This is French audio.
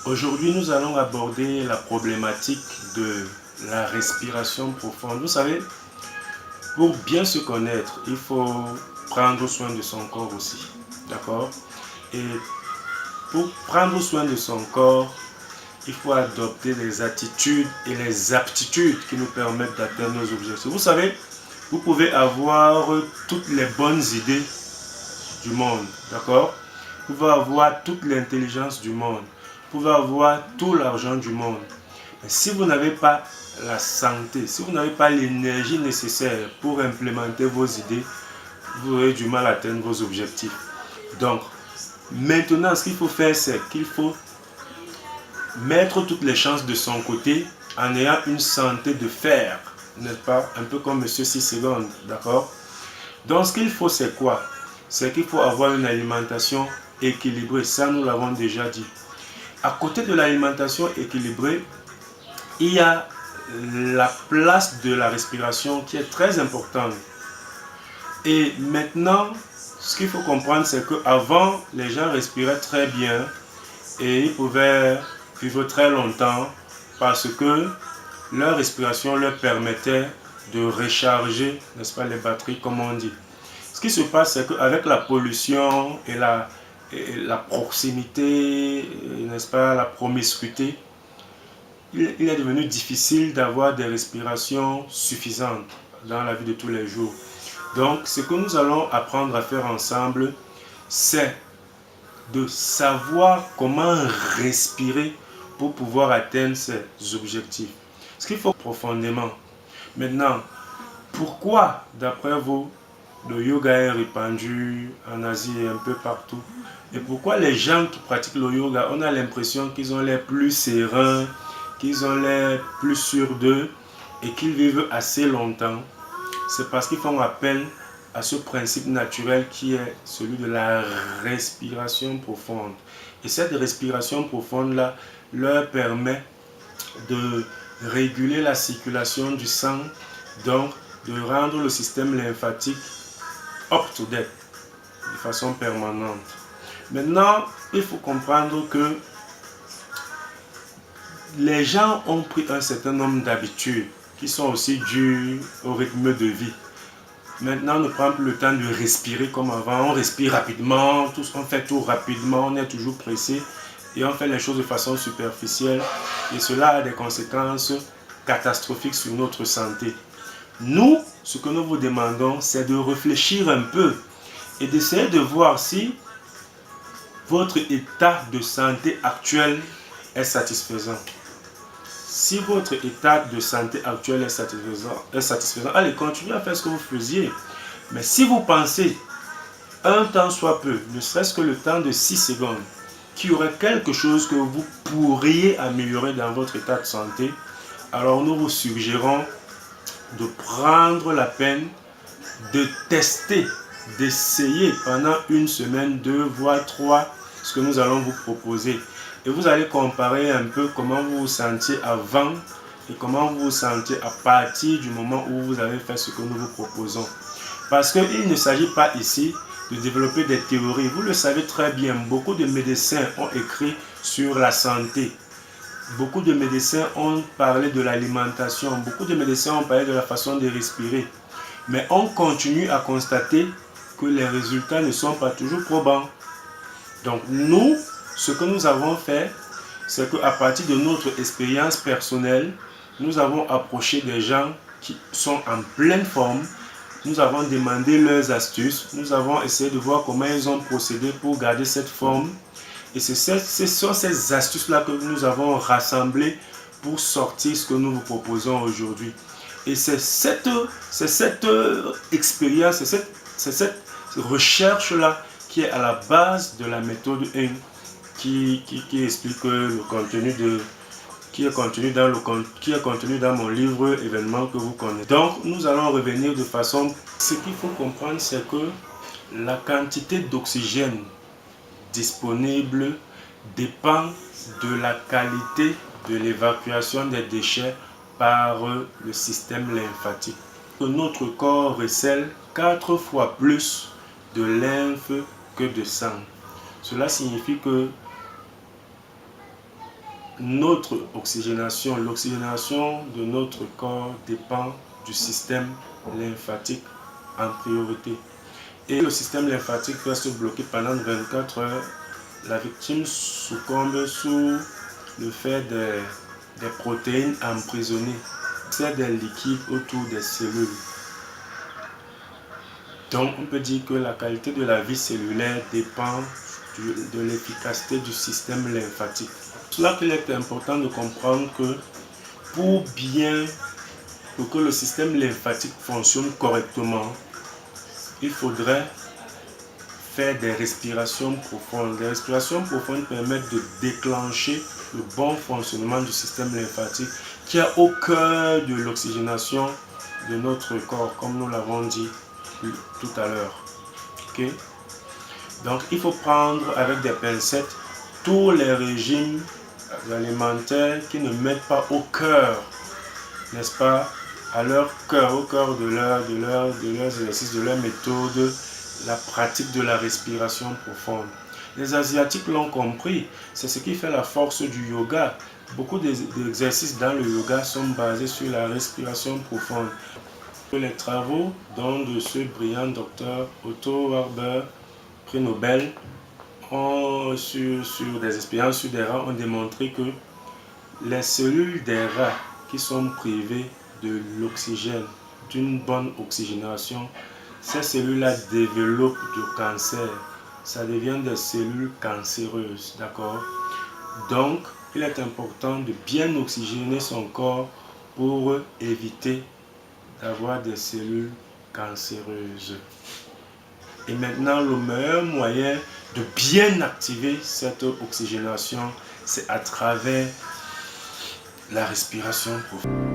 Aujourd'hui, nous allons aborder la problématique de la respiration profonde. Vous savez, pour bien se connaître, il faut prendre soin de son corps aussi. D'accord? Et pour prendre soin de son corps, il faut adopter les attitudes et les aptitudes qui nous permettent d'atteindre nos objectifs. Vous savez, vous pouvez avoir toutes les bonnes idées du monde, d'accord? Vous pouvez avoir toute l'intelligence du monde. Vous pouvez avoir tout l'argent du monde. Mais si vous n'avez pas la santé, si vous n'avez pas l'énergie nécessaire pour implémenter vos idées, vous aurez du mal à atteindre vos objectifs. Donc, maintenant, ce qu'il faut faire, c'est qu'il faut mettre toutes les chances de son côté en ayant une santé de fer, n'est-ce pas? Un peu comme Monsieur 6 secondes, d'accord? Donc, ce qu'il faut, c'est quoi? C'est qu'il faut avoir une alimentation équilibrée. Ça, nous l'avons déjà dit. À côté de l'alimentation équilibrée, il y a la place de la respiration qui est très importante. Et maintenant, ce qu'il faut comprendre, c'est qu'avant, les gens respiraient très bien et ils pouvaient vivre très longtemps parce que leur respiration leur permettait de recharger, n'est-ce pas, les batteries, comme on dit. Ce qui se passe, c'est qu'avec la pollution et la proximité, n'est-ce pas, la promiscuité, il est devenu difficile d'avoir des respirations suffisantes dans la vie de tous les jours. Donc, ce que nous allons apprendre à faire ensemble, c'est de savoir comment respirer pour pouvoir atteindre ces objectifs. Ce qu'il faut profondément. Maintenant, pourquoi, d'après vous, le yoga est répandu en Asie et un peu partout? Et pourquoi les gens qui pratiquent le yoga, on a l'impression qu'ils ont l'air plus sereins, qu'ils ont l'air plus sûrs d'eux et qu'ils vivent assez longtemps? C'est parce qu'ils font appel à ce principe naturel qui est celui de la respiration profonde. Et cette respiration profonde-là leur permet de réguler la circulation du sang, donc de rendre le système lymphatique up-to-date de façon permanente. Maintenant, il faut comprendre que les gens ont pris un certain nombre d'habitudes qui sont aussi dues au rythme de vie. Maintenant, on ne prend plus le temps de respirer comme avant. On respire rapidement, on fait tout rapidement, on est toujours pressé et on fait les choses de façon superficielle. Et cela a des conséquences catastrophiques sur notre santé. Nous, ce que nous vous demandons, c'est de réfléchir un peu et d'essayer de voir si votre état de santé actuel est satisfaisant. Si votre état de santé actuel est satisfaisant, allez, continuez à faire ce que vous faisiez. Mais si vous pensez, un temps soit peu, ne serait-ce que le temps de 6 secondes, qu'il y aurait quelque chose que vous pourriez améliorer dans votre état de santé, alors nous vous suggérons de prendre la peine de tester, d'essayer pendant une semaine, 2 voire 3, ce que nous allons vous proposer. Et vous allez comparer un peu comment vous vous sentiez avant et comment vous vous sentiez à partir du moment où vous avez fait ce que nous vous proposons. Parce qu'il ne s'agit pas ici de développer des théories. Vous le savez très bien, beaucoup de médecins ont écrit sur la santé. Beaucoup de médecins ont parlé de l'alimentation. Beaucoup de médecins ont parlé de la façon de respirer. Mais on continue à constater que les résultats ne sont pas toujours probants. Donc nous, ce que nous avons fait, c'est qu'à partir de notre expérience personnelle, nous avons approché des gens qui sont en pleine forme. Nous avons demandé leurs astuces. Nous avons essayé de voir comment ils ont procédé pour garder cette forme. Et ce sont ces astuces-là que nous avons rassemblées pour sortir ce que nous vous proposons aujourd'hui. Et c'est cette expérience, c'est cette recherche-là qui est à la base de la méthode 1 qui explique le contenu qui est contenu dans mon livre événement que vous connaissez. Donc nous allons revenir de façon... Ce qu'il faut comprendre, c'est que la quantité d'oxygène disponible dépend de la qualité de l'évacuation des déchets par le système lymphatique. Notre corps recèle 4 fois plus de lymphe que de sang. Cela signifie que notre oxygénation, l'oxygénation de notre corps dépend du système lymphatique en priorité. Et le système lymphatique reste bloqué pendant 24 heures. La victime succombe sous le fait des protéines emprisonnées. C'est des liquides autour des cellules. Donc on peut dire que la qualité de la vie cellulaire dépend de l'efficacité du système lymphatique. C'est là qu'il est important de comprendre que pour que le système lymphatique fonctionne correctement, il faudrait faire des respirations profondes. Les respirations profondes permettent de déclencher le bon fonctionnement du système lymphatique qui est au cœur de l'oxygénation de notre corps, comme nous l'avons dit tout à l'heure. Okay? Donc, il faut prendre avec des pincettes tous les régimes alimentaires qui ne mettent pas au cœur, n'est-ce pas, à leur cœur, au cœur de leurs exercices, de leur méthode, la pratique de la respiration profonde. Les Asiatiques l'ont compris, c'est ce qui fait la force du yoga. Beaucoup d'exercices dans le yoga sont basés sur la respiration profonde. Les travaux de ce brillant docteur Otto Warburg, prix Nobel, sur des expériences sur des rats, ont démontré que les cellules des rats qui sont privées de l'oxygène, d'une bonne oxygénation, ces cellules-là développent du cancer. Ça devient des cellules cancéreuses, d'accord? Donc, il est important de bien oxygéner son corps pour éviter d'avoir des cellules cancéreuses. Et maintenant, le meilleur moyen de bien activer cette oxygénation, c'est à travers la respiration profonde.